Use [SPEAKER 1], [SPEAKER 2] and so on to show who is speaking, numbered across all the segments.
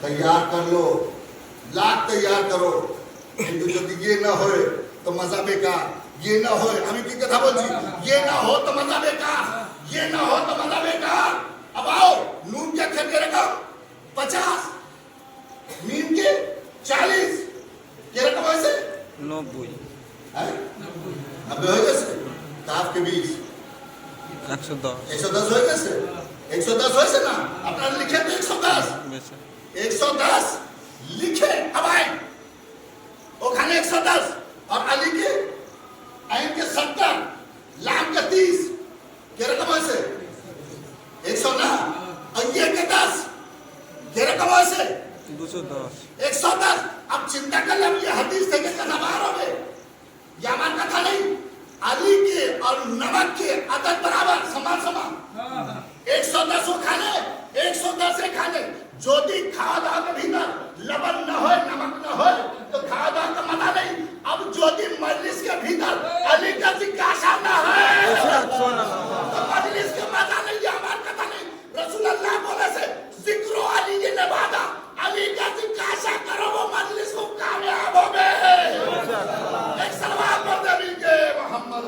[SPEAKER 1] तैयार कर लो, लाख तैयार करो, কিন্তু যদি ये ना होए तो मजा बेकार, ये ना होए আমি কি কথা বলছি, ये ना हो तो मजा बेकार, ये ना हो तो मजा बेकार। अब आओ नून के खरीदे रकम 50, नीम के 40, क्या रकम ऐसे
[SPEAKER 2] 90
[SPEAKER 1] है 90 हो गए, ताप के 20
[SPEAKER 2] 110
[SPEAKER 1] 110 हो गए, 110 हो ना, अपना लिखे तो 110
[SPEAKER 2] বেশি
[SPEAKER 1] 110 लिखे। अब आए वो खाने 110 और अली के आइन के 70, लाख के 30, क्या रकम है 100 ना, और ये के 10 क्या रकम है
[SPEAKER 2] 210
[SPEAKER 1] 110। अब चिंता कर लो, ये हदीस थे कि कथा बाहर हो गए, ये हमारा कथा नहीं, अली के और नमक के अदद बराबर समान समान 110 वो खाने 110 खाने। जो दी खावा दावा के भीतर लबन न हो नमक न हो तो खावा दावा का मजा नहीं। अब जो दी मजलिस के भीतर अली का जिज्ञासा न है तो मजलिस के मजा नहीं, ये हमारी कथा नहीं। रसूलुल्लाह बोले से जिक्रो अली ये नवादा, अली का जिज्ञासा करो वो मजलिस को कामयाब हो गए। एक सलवात पर नबी के मोहम्मद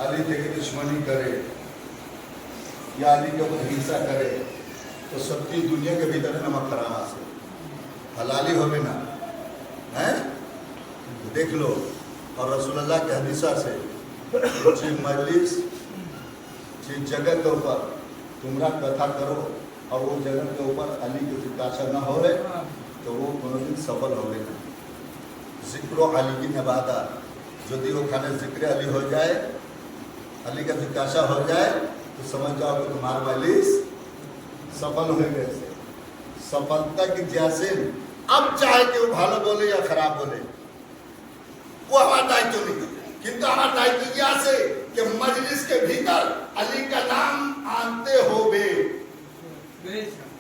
[SPEAKER 1] अली থেকে दुश्मनी करे या अली के ऊपर हिंसा करे तो सबकी दुनिया के भीतर नमक हराम से हलाली होवे ना है। देख लो और रसूलुल्लाह के हदीसा से जी मजलिस जिस जगह के ऊपर तुमरा कथा करो और वो जगह के ऊपर अली की जिज्ञासा न हो तो वो कोनो दिन सफल होवे ना। जिक्र अली की नवादा, यदि वो खाने जिक्र अली हो जाए, अली का जिज्ञासा हो जाए तो समझ जाओ कि तुम्हारा मजलिस सफल हो गए। सफलता की जैसे अब चाहे कि वो भालो बोले या खराब बोले वो हमारा दायित्व नहीं, किंतु हमारा दायित्व यह से कि मजलिस के भीतर अली का नाम आनते हो बे।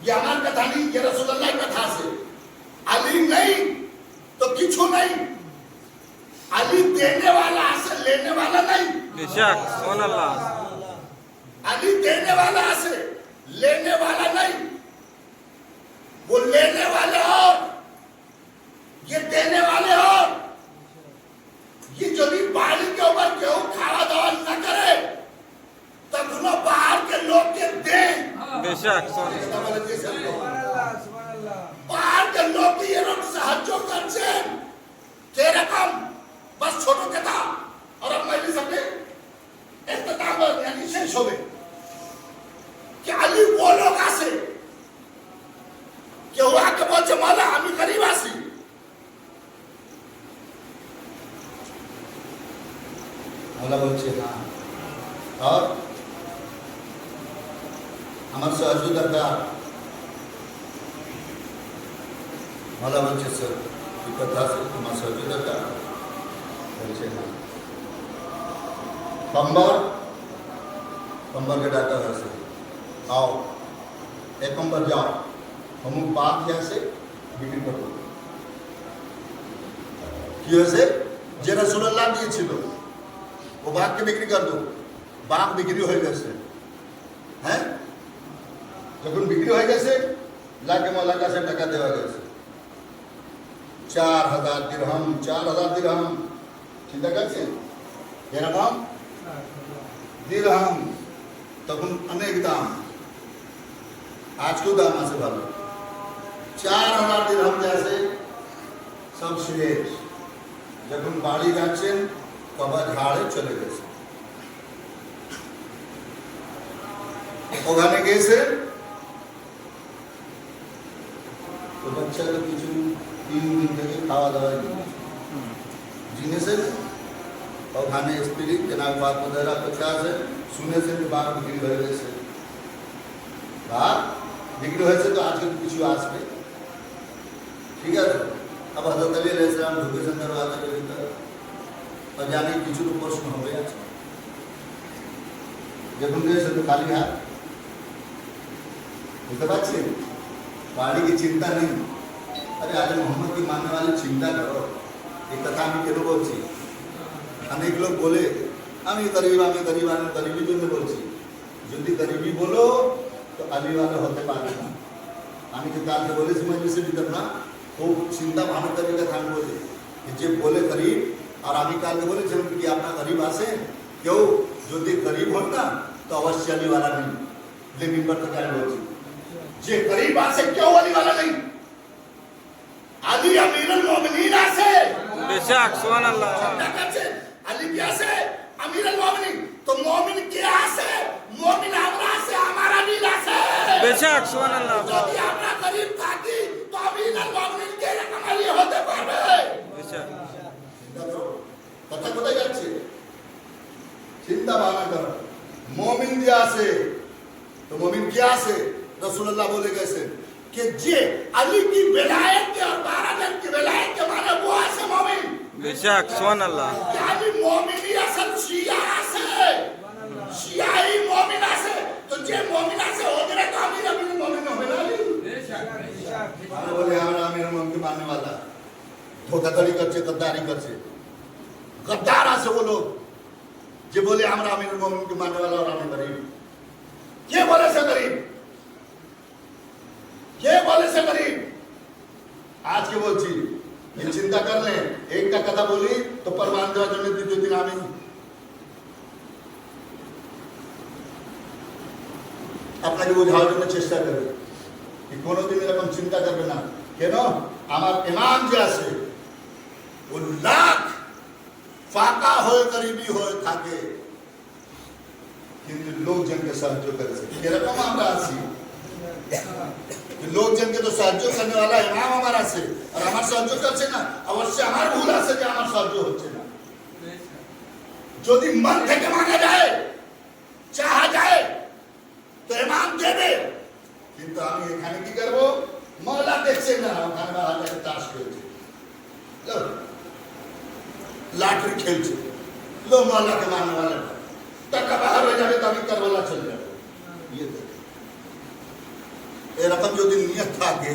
[SPEAKER 1] ये हमारी कथा नहीं, ये रसूलुल्लाह की कथा से अली नहीं तो किछु नहीं। अली देने वाला से लेने वाला नहीं,
[SPEAKER 2] बेशक सुभान अल्लाह।
[SPEAKER 1] अली देने वाला से लेने वाला नहीं, वो लेने वाले और ये देने वाले और। ये जो भी बाली के ऊपर केहू खावा दावा न करे तो दोनों बाहर के लोग के दे,
[SPEAKER 2] बेशक
[SPEAKER 1] बाहर के लोग की ये लोग साহায্য করছেন के रकम बस छोटो के था और अब मैं सबके इख्तिताम यानी शेष हो गए कि अली वो लोग आसे कि हुआ के बोलছে मौला আমি गरीब आसी मौला बोलছে हाँ और আমার सहजू दरकार मौला बोलছে सर ये कथा से আমার सहजू दरकार बोलছে हाँ पंबर के डाटा है से आओ एक पंबर जाओ हम बात यहाँ से बिक्री कर दो क्यों से जे रसूलुल्लाह दिए छिलो वो बाग के बिक्री कर दो। बाग बिक्री हो गए से हैं जब बिक्री हो गए से लाके मौला का से टका देवा गए से 4000 दिरहम 4000 दिरहम चिंता कर से ये रकम दिरहम तब अनेक दाम आज को दाम से भालो 4000 दिरहम जैसे सब शेष जब बाड़ी जाच्छेन कबा झाड़े चले गए ओखाने গেছে तो बच्चा के কিছু 3 दिन থেকে খাওয়া দাওয়া জিনিসের ওখানে স্ত্রী কেনা বাদ বন্ধেরা কোথায় আছে শুনেছে যে বাঘ বিক্রি হয়ে গেছে, বাঘ বিক্রি হয়েছে, তো আজকে কিছু আসবে, ঠিক আছে। अब हजरत अली अलैहिस्सलाम ढुकेছেন দরওয়াজার ভিতরে, और জানি কিছু তো প্রশ্ন হবে আছে, যখন গেছে তো খালি হাত, বুঝতে পারছেন, बाड़ी की चिंता नहीं। अरे आज मोहम्मद की मानने वाली चिंता करो, एक कथा আমি কেন বলছি, অনেক লোক বলে আমি গরিব আমি গরিবি জন্য বলছি, যদি গরিবি বলো তো আলিওয়ালা হতে পারবে না। আমি তো কালকে বলেছি মজলিসের ভিতর না, খুব চিন্তা ভাবনা করে কথা আমি বলি যে বলে গরিব, আর আমি কালকে বলেছিলাম কি আপনার গরিব আছে কেউ, যদি গরিব হন না তো অবশ্যই আলিওয়ালা নেই, যে মিম্বার থেকে আমি বলছি যে গরিব আছে কেউ আলিওয়ালা নেই। আলী আমিরুল মুমিনিন আছে,
[SPEAKER 2] বেশাক সুবহানাল্লাহ।
[SPEAKER 1] আলী কি আছে? আমিরুল মুমিনিন। তো মুমিন কে আছে? মুমিন আমরা আছে, আমার আলী আছে।
[SPEAKER 2] বেশাক সুবহানাল্লাহ।
[SPEAKER 1] যদি আমরা গরিব থাকি তো আমিরুল মুমিনিন কে রকম আলী হতে পারবে?
[SPEAKER 2] বেশাক।
[SPEAKER 1] কথা কোথায় যাচ্ছে? চিন্তা ভাবনা করো। মুমিন যে আছে, তো মুমিন কে আছে? রাসূলুল্লাহ বলে গেছেন कि जे अली की विलायत के और 12 जन की विलायत के माने वो ऐसे मोमिन।
[SPEAKER 2] बेशक सुभानअल्लाह।
[SPEAKER 1] यानी मोमिनी असल शिया से, शियाई मोमिन से, तो जे मोमिन से हो गए तो अमीर अमीर मोमिन हो गए अली। बेशक बेशक। माने बोले हमरा अमीर मोमिन के मानने वाला धोखाधड़ी करছে, गद्दारी करছে, गद्दार से वो लोग जे बोले हमरा अमीर मोमिन के मानने वाला और আমি गरीब। के बोले से गरीब? কে বলেছে গরিব? আজকে বলছি এই চিন্তা করলে একটা কথা বলি তো প্রমাণ দেওয়ার জন্য দ্বিতীয় দিন আমি আপনাকে বোঝানোর জন্য চেষ্টা করব কি কোনোদিন এরকম চিন্তা করবে না। কেন? আমার ইমাম যে আছে ও লাখ ফাঁকা হয়ে গরিবী হয়ে থাকে, কিন্তু লোকজনকে সাহায্য করেছে। এরকম আমরা আছি, লোকজনকে তো সাহায্য করने वाला इमाम हमारा से, और আমার সাহায্য করছে না, অবশ্যই আমার ভুল আছে যে আমার সাহায্য হচ্ছে না। যদি মন থেকে মানা যায়, চাহা যায় তো ইমাম দেবে, কিন্তু আমি এখানে কি করব? মওলা দেখছে না, ওখানে বাহাদুর তাস খেলছে, লাটরি খেলছে, লো মওলাকে মানने वाला টাকা বাহার হয়ে যাবে তো আমি কারবালা চলে যাব। ये এরকম যদি নিয়ত থাকে,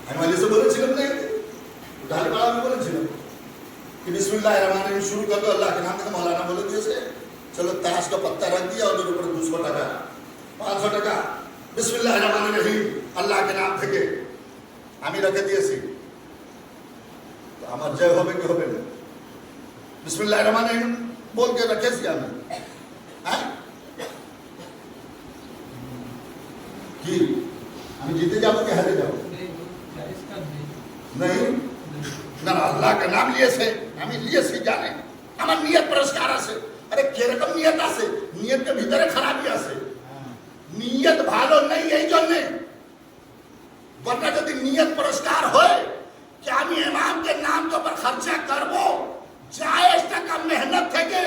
[SPEAKER 1] আমি মালিসে বলেছিলাম না, ঢাল পাড়া আমি বলেছিলাম कि बिस्मिल्लाहिर रहमानिर रहीम शुरू कर दो अल्लाह के नाम से। मौलाना बोले दिए से चलो ताश का पत्ता रख दिया और ऊपर 200 টাকা 500 টাকা बिस्मिल्लाहिर रहमानिर रहीम अल्लाह के नाम থেকে আমি রেখে দিয়েছি, তো আমার জয় হবে কি হবে না? बिस्मिल्लाहिर रहमानिर रहीम बोल के রেখেছি আমি, হ্যাঁ কি আমি জিতে যাব কি হারে যাব? नहीं ना अल्लाह का नाम लिए से আমি লিয়েছি জানে আমার নিয়ত পুরস্কার আছে। আরে কিরকম নিয়ত আছে? নিয়তের ভিতরে খারাপই আছে, নিয়ত ভালো নেই এই জন্য। বলনা যদি নিয়ত পুরস্কার হয় कि আমি ইমামকে নাম के ऊपर खर्चा করব, জায়েজ টাকা মেহনত থেকে,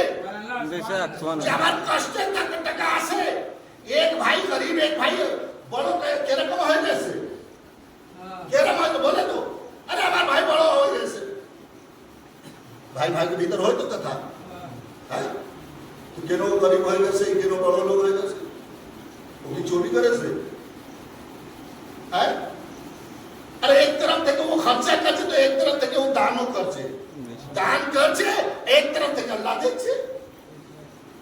[SPEAKER 2] বেশক সুবহানাল্লাহ।
[SPEAKER 1] আমার কষ্টের টাকা আছে। এক ভাই গরিব এক ভাই বড় কিরকম হয়ে গেছে, কিরকম বলে তো, আরে আমার ভাই বড় হয়ে গেছে, ভাই ভাইকে ভিতর হয় তো কথা, হ্যাঁ তো কেন গরিব হয়ে গেছে, কেন বড় লোক হয়ে গেছে? ও কি চুরি করেছে? হ্যাঁ আরে এক তরফ থেকে ও খরচা করছে তো এক তরফ থেকে ও দানও করছে, দান করছে এক তরফ থেকে আল্লাহ দিচ্ছে।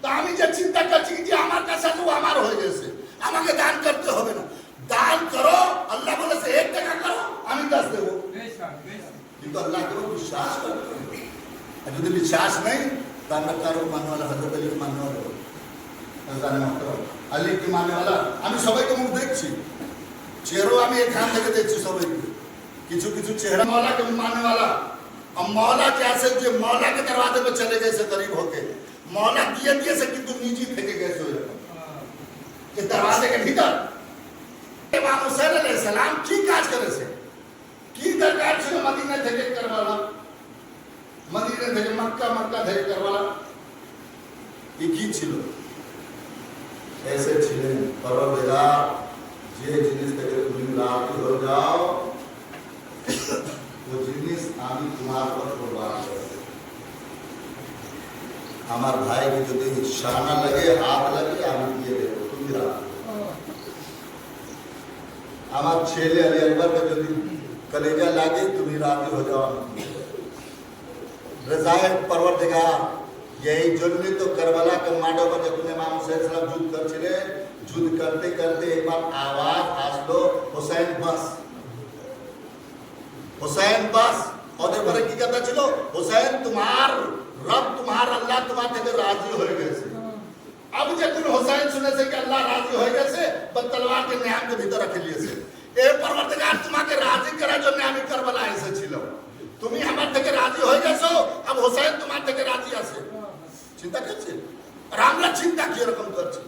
[SPEAKER 1] তো আমি যে চিন্তা করছি যে আমার কাছে তো আমার হয়ে গেছে, আমাকে দান করতে হবে না, দান করো, আল্লাহ বলেছে 1 টাকা করো আমি 10 দেব, কিন্তু আল্লাহকে বিশ্বাস করতে হবে। আর যদি বিশ্বাস নেই তো আমরা কারো মাননে वाला হযরত আলীকে মাননে वाला আল্লাহর মাত্র আলীকে মাননে वाला আমি সবাইকে মুখ দেখছি, চেহারা আমি এখান থেকে দেখছি সবাইকে, কিছু কিছু চেহারা মওলাকে মাননে वाला। अब मौला कैसे जो मौला के दरवाजे पे चले गए से करीब होके, मौला दिए से किंतु निजी फेंके गए से कि दरवाजे के भीतर इमाम हुसैन अलैहिस सलाम की काज करे से की दरकार ছিল মদিনা থেকে কারবালা, মদিনা থেকে মক্কা মক্কা ধরে কারবালা কি ছিল ऐसे ছিলেন পরবর্তীকার যে জিনিস থেকে তুমি রাজি হয়ে যাও वो জিনিস আমি তোমার উপর কুরবান করে দেব আমার ভাইকে যদি শানা লাগে হাত লাগে আমি দিয়ে দেব তুমি রাজি আমার ছেলে আলী আকবরকে যদি कलेजा लागे তুমি রাজি হয়ে যাও रज़ाए परवरदिगार यही जन्म तो करबला के माडो पर जब इमाम हुसैन सलाम युद्ध कर चले युद्ध करते करते एक बार आवाज आसलो हुसैन बस ওদের পরে কি কথা ছিল হুসেন তোমার রব তোমার আল্লাহ তোমার থেকে রাজি হয়ে গেছে अब যখন হুসেন শুনেছে कि আল্লাহ রাজি হয়ে গেছে বস তলোয়ার के न्याम के भीतर रख लिएছে এ পরবর্তীকার তোমাকে রাজি করার জন্য আমি কারবালা এসেছিলাম তুমি আমার থেকে রাজি হয়ে গেছো अब হুসেন তোমার থেকে রাজি আছে চিন্তা করছেন আর আমরা চিন্তা কি রকম করছি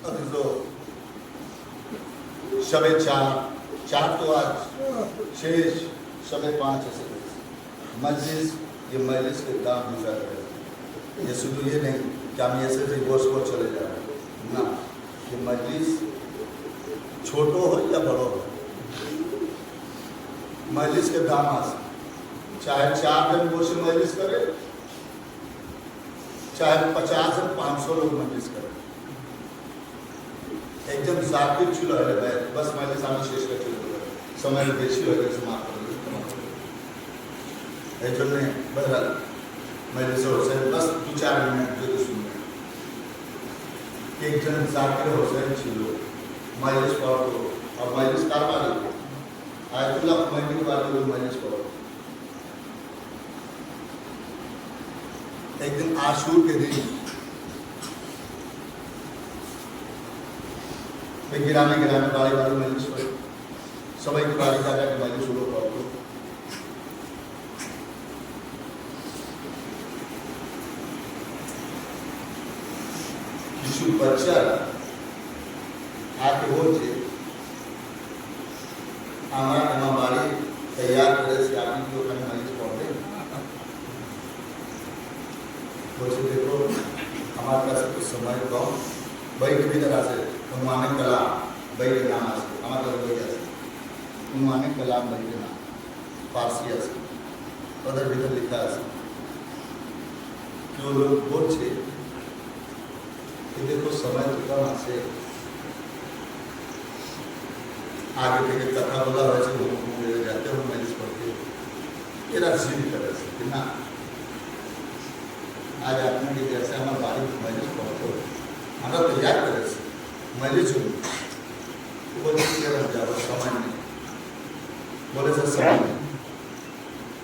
[SPEAKER 1] अजीजो शबे चार तो आज शेष शबे 5 ऐसे मजलिस ये मजलिस के दाम दूसरा करें ये शुद्ध ये नहीं कि हम ऐसे से गोश को चले जा रहे हैं ना ये मजलिस छोटो हो या बड़ो हो मजलिस के दाम आज चाहे 4 दिन गोश मजलिस करे चाहे 50 से 500 लोग मजलिस करे एकदम जाकिर चुलो है भाई बस मैंने सामने शेष का चुलो समय बेची हो गई समाप्त हो गई एक जन ने बहरहाल मैंने से बस 2-4 मिनट जो सुनने एक जन जाकिर हुसैन चुलो माइलिस पढ़ो और माइलिस कारवाली आयतुल्लाह खुमैनी के बारे में माइलिस पढ़ो एक दिन आशूर के दिन गिराने बारी बारी मजलिस पर सबाई की बारी जाकर के मजलिस शुरू कर दो किसी बच्चा आके बोलते हमारा एमा बारी तैयार करे से आपकी जो खाने मजलिस पढ़ते बोलते देखो हमारे पास कुछ समय कम भाई की तरह से उन्माने कलाम भाई के नाम से हमारे भाई से उन्माने कलाम भाई के नाम फारसी से उधर भीतर लिखा है कि वो लोग बोल छे कि देखो समय तो कम से आगे के कथा बोला वैसे वो जाते हो मैजिस पढ़ते ये राशि तरह से कि ना आज आपने कि जैसे हमारे बारी मैजिस पढ़ते हो हमारा तैयार करे से मजलिस बोले जाओ समय नहीं बोले सर समय नहीं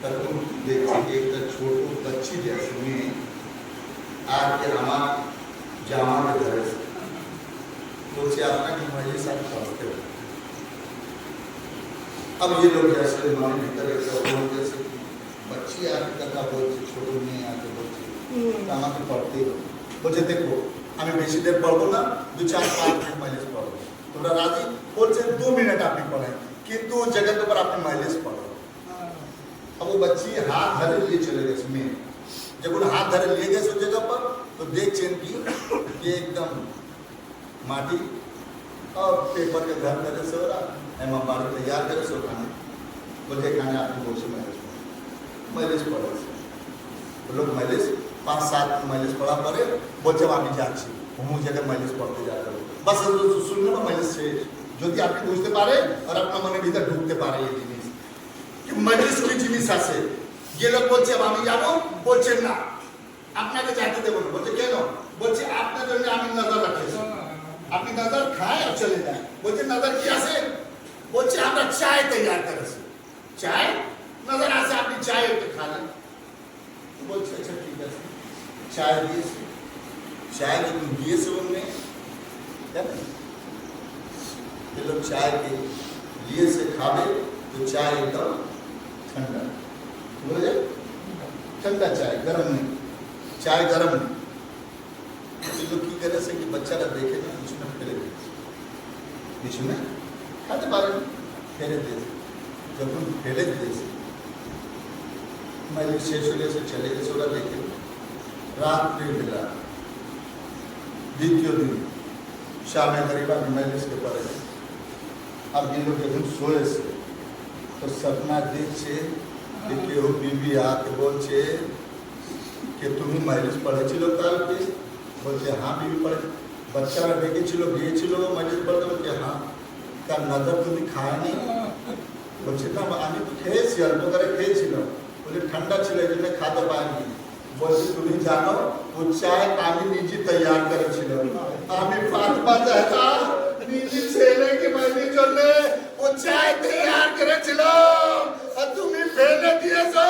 [SPEAKER 1] तब तुम देखिए एक छोटो बच्ची जैसे में आके हमारा जामा के घर से बोलते आपका कि मजलिस आप पढ़ते हो अब ये लोग जैसे हमारे भीतर जैसे बच्ची आके कथा बोलते छोटो नहीं आके बोलते हमारे पढ़ते हो बोलते देखो हमें बेसी देर पढ़बो ना 2-4-5 मिनट मजलिस पढ़ो তোমরা রাজি বলছে 2 मिनट আপনি পড়েন কিন্তু जगह पर आपने मजलिस पढ़ो अब वो बच्ची हाथ धरे लिए चले गए में जब उन हाथ धरे लिए गए उस जगह पर तो देख चेन की ये एकदम माटी और पेपर के घर करे से हो रहा एम बार तैयार करे सो खाने बोले खाने आपने बोल से मजलिस पढ़ो लोग मजलिस 5-7 मजलिस पढ़ा पड़े बोलते আমি যাচ্ছি অমুক জায়গায় মজলিস পড়তে যাচ্ছি बस শুনলে না মজলিস শেষ যদি আপনি বুঝতে পারে আর আপনার মনের ভিতর ঢুকতে পারে এই জিনিস কি মজলিস কি জিনিস আছে ये लोग বলছে আমি যাব বলছেন না আপনাকে যাইতে দেব না বলছে কেন বলছে আপনার জন্য আমি নজর রাখছি আপনি নজর খায় আর চলে যায় বলছে নজর কি আছে বলছে আমরা চায় তৈরি করেছি চায় নজর আছে আপনি চায় একটু খাবেন বলছে আচ্ছা ঠিক আছে चाय दिए से चाय जो तुम दिए से उनमें क्या ये लोग चाय के लिए से खावे तो चाय एकदम ठंडा बोले ठंडा चाय गर्म नहीं चाय गर्म नहीं ये लोग की करे से कि बच्चा का देखे ना बीच में फेरे दे बीच में खाते बारे फेरे दे जब तुम फेरे दे মাইলেজ শেষ হলে এসে ছেলে গেছে ওরা দেখে রাত্রিবেলা দ্বিতীয় দিন शाम गरीबा माइलेज के पड़े अब ये लोग एकदम सोए से तो सपना देख से कि केहू बीबी आके बोलছে कि তুমি মাইলেজ পড়েছিল কালকে বলছে হ্যাঁ বিবি পড়ে বাচ্চারা ডেকেছিল গিয়েছিল মাইলেজ পড়তে বলছে হ্যাঁ তার নজর তুমি খায়নি বলছে না আমি তো খেয়েছি অল্প করে খেয়েছিলাম বলে ঠান্ডা ছিল এই জন্য খেতে পারিনি বলছে তুমি জানো ও চায় আমি নিজে তৈরি করেছিলাম আমি ফাতেমা জাহরা নিজে ছেলেকে মাইনের জন্য ও চায় তৈরি করেছিলাম আর তুমি ফেলে দিয়েছো